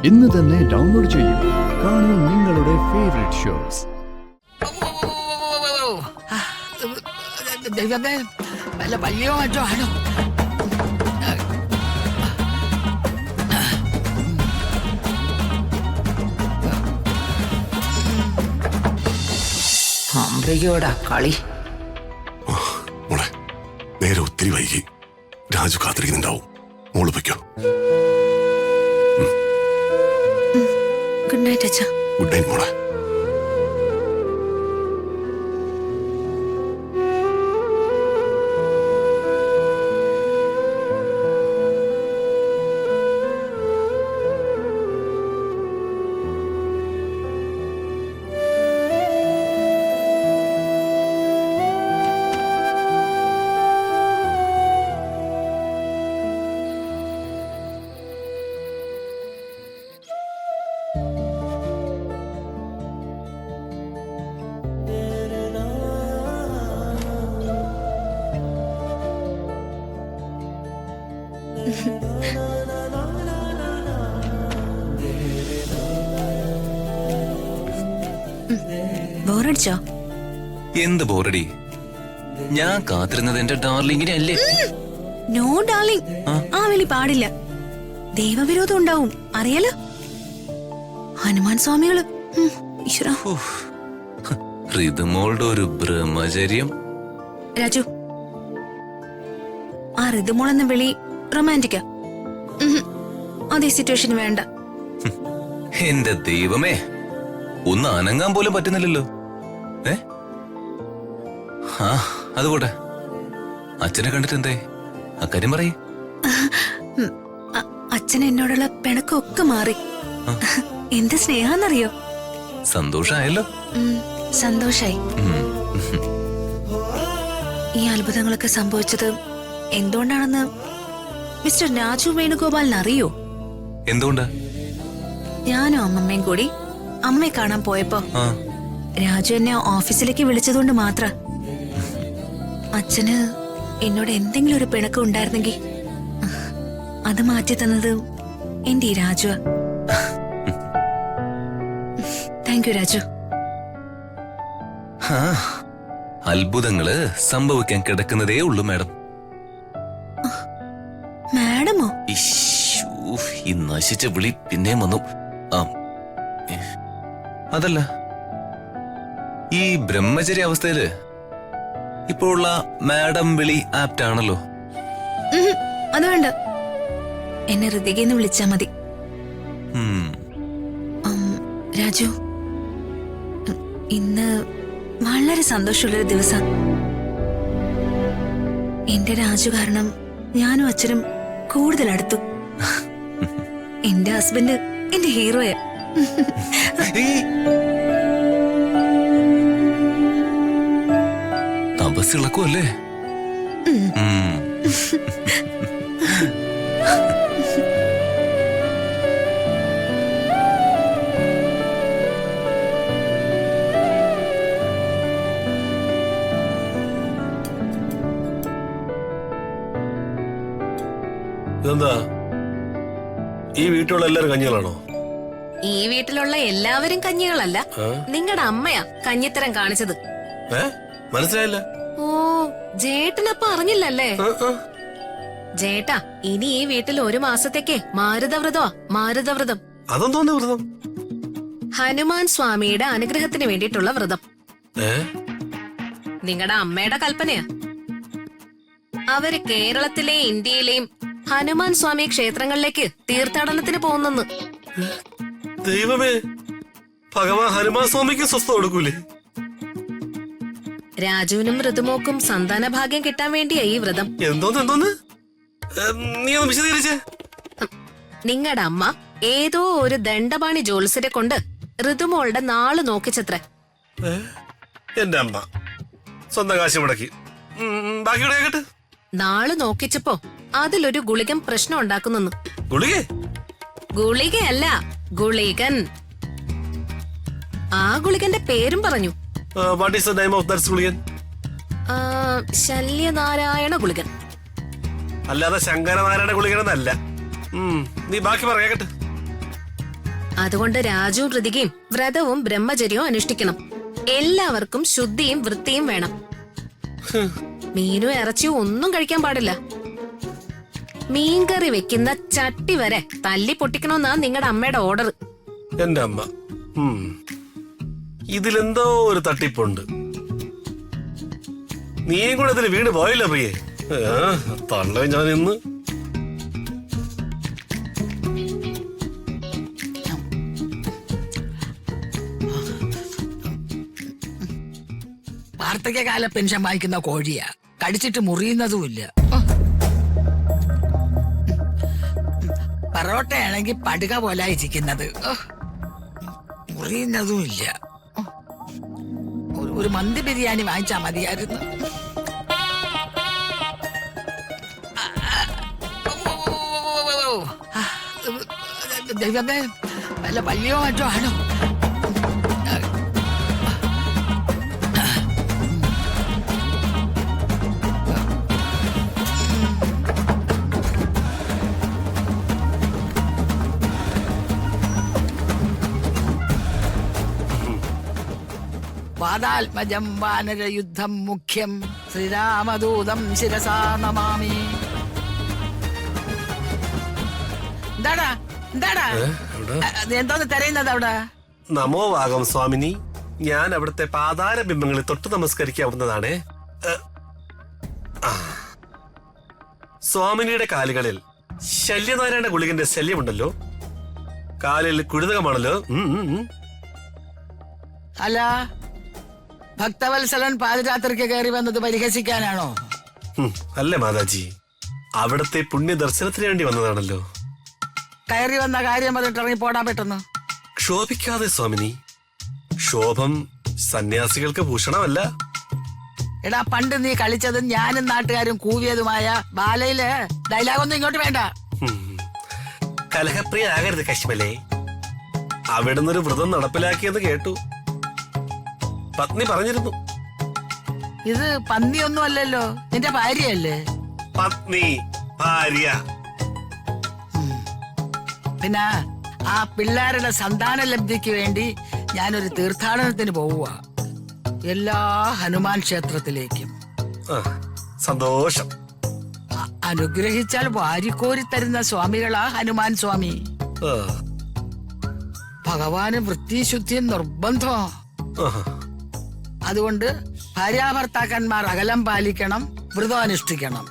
ഇന്ന് തന്നെ ഡൗൺലോഡ് ചെയ്യൂ. കാണൂ നിങ്ങളുടെ ഫേവറേറ്റ് ഷോസ്. ദൈവമേ, വല്ല പള്ളിയോ മറ്റോ ആണോ? അമ്പയോടാ കളി. മോളെ, നേരെ ഒത്തിരി വൈകി. രാജു കാത്തിരിക്കുന്നുണ്ടാവും. മോള് പൊയ്ക്കോ. ഗുഡ് നൈറ്റ് അച്ഛാ. ഗുഡ് നൈറ്റ് മോളെ. ബോറടിച്ചോ? എന്ത് ബോറടി? ഞാൻ കാത്തിരുന്നത് എന്റെ ഡാർലിങ്ങിനെ അല്ലേ? നോ ഡാർലിംഗ്, ആ വിളി പാടില്ല. ദൈവവിരോധം ഉണ്ടാവും, അറിയാലോ. ഹനുമാൻ സ്വാമികള്. ഈശ്വരാ. ഋതുമോളുടെ ഒരു ബ്രഹ്മചര്യം. രാജു, ആ ഋതുമോളെന്ന വിളി റൊമാൻറ്റിക്കാ. അതേ സിറ്റുവേഷൻ വേണ്ട. എന്റെ ദൈവമേ, ഒന്ന് അനങ്ങാൻ പോലും പറ്റുന്നില്ലല്ലോ. അതുകൂടെ അച്ഛനെ കണ്ടിട്ട് എന്തേ? അക്കാര്യം പറയേ. അച്ഛൻ എന്നോടുള്ള പിണക്കമൊക്കെ മാറി. എന്ത് സ്നേഹാന്നറിയോ? സന്തോഷായല്ലോ. സന്തോഷായി. ഈ അത്ഭുതങ്ങളൊക്കെ സംഭവിച്ചത് എന്തുകൊണ്ടാണെന്ന് മിസ്റ്റർ രാജു വേണുഗോപാലിന് അറിയോ? എന്തുകൊണ്ടാ? ഞാനും അമ്മമ്മയും കൂടി അമ്മയെ കാണാൻ പോയപ്പോ രാജു എന്നെ ഓഫീസിലേക്ക് വിളിച്ചതുകൊണ്ട് മാത്ര. അച്ഛന് എന്നോട് എന്തെങ്കിലും ഒരു പിണക്കം ഉണ്ടായിരുന്നെങ്കിൽ അത് മാറ്റി തന്നത് എന്റെ ഈ രാജു. Thank you Raju. അത്ഭുതങ്ങള് സംഭവിക്കാൻ കിടക്കുന്നതേ ഉള്ളൂ മാഡം. മാഡമോ? ഈ നശിച്ച വിളി പിന്നെയും വന്നു. അതല്ല, ഈ ബ്രഹ്മചര്യ അവസ്ഥയില് ഇപ്പോഴുള്ള മാഡം വിളി ആപ്റ്റ് ആണല്ലോ. അത് വേണ്ട, എന്നെ ഋതികെന്ന് വിളിച്ചാ മതി. രാജു, ഇന്ന് വളരെ സന്തോഷമുള്ളൊരു ദിവസം. എന്റെ രാജു കാരണം ഞാനും അച്ഛനും കൂടുതൽ അടുത്തു. എന്റെ ഹസ്ബൻഡ് എന്റെ ഹീറോയാ. തപസ്സിളക്കുമല്ലേ? ഇതെന്താ, ഈ വീട്ടിലുള്ള എല്ലാരും കഞ്ഞികളാണോ? ഈ വീട്ടിലുള്ള എല്ലാവരും കഞ്ഞികളല്ല, നിങ്ങളുടെ അമ്മയാ കഞ്ഞിത്തരം കാണിച്ചത്. മനസ്സിലായില്ല. ഓ, ജേട്ടനപ്പ അറിഞ്ഞില്ലല്ലേ? ജേട്ടാ, ഇനി ഈ വീട്ടിൽ ഒരു മാസത്തേക്ക് മാരുതവ്രതമാ. മാരുതവ്രതം. അതെന്തോന്ന് വ്രതം? ഹനുമാൻ സ്വാമിയുടെ അനുഗ്രഹത്തിന് വേണ്ടിയിട്ടുള്ള വ്രതം. നിങ്ങളുടെ അമ്മയുടെ കൽപ്പനയാ. അവര് കേരളത്തിലെ ഇന്ത്യയിലെയും ഹനുമാൻ സ്വാമി ക്ഷേത്രങ്ങളിലേക്ക് തീർത്ഥാടനത്തിന് പോകുന്നെന്ന്. ദൈവമേ, ഭഗവാൻ ഹനുമാൻ സ്വാമിക്ക് സ്വസ്ഥ കൊടുക്കൂലേ? രാജുവിനും ഋതുമോക്കും സന്താന ഭാഗ്യം കിട്ടാൻ വേണ്ടിയാ ഈ വ്രതം. എന്തോന്ന് നീ ഒന്ന് വിശദീകരിച്ചേ. നിങ്ങളുടെ അമ്മ ഏതോ ഒരു ദണ്ഡപാണി ജോത്സ്യരെ കൊണ്ട് ഋതുമോളുടെ നാള് നോക്കിച്ചത്ര. എന്റെ അമ്മ സ്വന്തം കാശ് മുടക്കി. ബാക്കിയുടെ കേട്ട് നാള് നോക്കിച്ചപ്പോ അതിലൊരു ഗുളികൻ പ്രശ്നം ഉണ്ടാക്കുന്നു. ഗുളികയല്ല, ഗുളികൻ. ആ ഗുളികന്റെ പേരും പറഞ്ഞു. What is the name of that ഗുളികൻ? ശല്യനാരായണ ഗുളികൻ. അല്ലാതെ ശങ്കരനാരായണ ഗുളികൻ എന്നല്ല. നീ ബാക്കി പറ കേക്കട്ടെ. അതുകൊണ്ട് രാജുവും ഋതികയും വ്രതവും ബ്രഹ്മചര്യവും അനുഷ്ഠിക്കണം. എല്ലാവർക്കും ശുദ്ധിയും വൃത്തിയും വേണം. മീനും ഇറച്ചിയും ഒന്നും കഴിക്കാൻ പാടില്ല. മീൻകറി വെക്കുന്ന ചട്ടി വരെ തല്ലി പൊട്ടിക്കണമെന്നാ നിങ്ങളുടെ അമ്മയുടെ ഓർഡർ. എന്റെ അമ്മ ഇതിലെന്തോ ഒരു തട്ടിപ്പുണ്ട്. നീയും കൂടെ ഇതിൽ വീണ് പോയില്ല പ്രിയേ. തള്ള ഞാൻ ഇന്ന് വാർദ്ധക്യകാല പെൻഷൻ വാങ്ങിക്കുന്ന കോഴിയാ, കടിച്ചിട്ട് മുറിയുന്നതുമില്ല. പൊറോട്ടയാണെങ്കിൽ പടുക പോലെ ഇരിക്കുന്നത്, മുറിയുന്നതുമില്ല. ഒരു മന്തി ബിരിയാണി വാങ്ങിച്ചാ മതിയായിരുന്നു. ദൈവമേ, വല്ല പള്ളിയോ മറ്റോ ആണോ? വാദാത്മജം വാനരയുദ്ധം മുഖ്യം ശ്രീരാമദൂതം ശിരസാ നമാമി. എന്താടാ എന്താടാ എന്തോന്ന് തെരയുന്നത് അവിടെ? നമോ വാഗം സ്വാമിനി. ഞാൻ അവിടുത്തെ പാതാര ബിംബങ്ങളിൽ തൊട്ട് നമസ്കരിക്കാവുന്നതാണേ. സ്വാമിനിയുടെ കാലുകളിൽ ശല്യനാരായണ ഗുളികന്റെ ശല്യമുണ്ടല്ലോ. കാലിൽ കുഴുതകമാണല്ലോ. അല്ല, ഭക്തവത്സലൻ പാതിരാത്രിക്ക് കയറി വന്നത് പരിഹസിക്കാനാണോ? അല്ലേ മാതാജി, അവിടുത്തെ പുണ്യ ദർശനത്തിന് വേണ്ടി വന്നതാണല്ലോ. കയറി വന്ന കാര്യം പറഞ്ഞിട്ട് ഇറങ്ങി പോടാൻ പറ്റുന്നു. ക്ഷോഭിക്കാതെ സ്വാമിനി. ക്ഷോഭം സന്യാസികൾക്ക് ഭൂഷണമല്ല. എടാ, പണ്ട് നീ കളിച്ചതും ഞാനും നാട്ടുകാരും കൂവിയതുമായ ബാലയില് ഡയലോഗൊന്നും ഇങ്ങോട്ട് വേണ്ട. കലഹപ്രിയ ആകരുത് കശ്മലേ. അവിടുന്ന് ഒരു വ്രതം നടപ്പിലാക്കിയെന്ന് കേട്ടു. പത്നി പറഞ്ഞിരുന്നു. ഇത് പന്നിയൊന്നും അല്ലല്ലോ, നിന്റെ ഭാര്യയല്ലേ? പത്നി, ഭാര്യ. പിന്നെ ആ പിള്ളേരുടെ സന്താന ലബ്ധിക്ക് വേണ്ടി ഞാനൊരു തീർത്ഥാടനത്തിന് പോവുക, എല്ലാ ഹനുമാൻ ക്ഷേത്രത്തിലേക്കും. സന്തോഷം. അനുഗ്രഹിച്ചാൽ വാരിക്കോരി തരുന്ന സ്വാമികളാ ഹനുമാൻ സ്വാമി. ഭഗവാന് വൃത്തിശുദ്ധിയും നിർബന്ധം. അതുകൊണ്ട് ഭാര്യാഭർത്താക്കന്മാർ അകലം പാലിക്കണം, വ്രതം അനുഷ്ഠിക്കണം,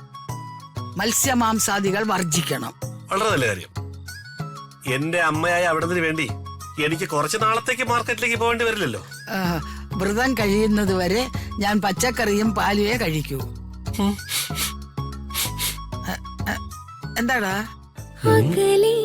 മത്സ്യമാംസാദികൾ വർജിക്കണം. വളരെ നല്ല കാര്യം. എന്റെ അമ്മയായ അവിടുന്ന് വേണ്ടി എനിക്ക് കുറച്ച് നാളത്തേക്ക് മാർക്കറ്റിലേക്ക് പോകേണ്ടി വരില്ലല്ലോ. വ്രതം കഴിയുന്നത് വരെ ഞാൻ പച്ചക്കറിയും പാലുവേ കഴിക്കൂ. എന്താടാ? അകലേ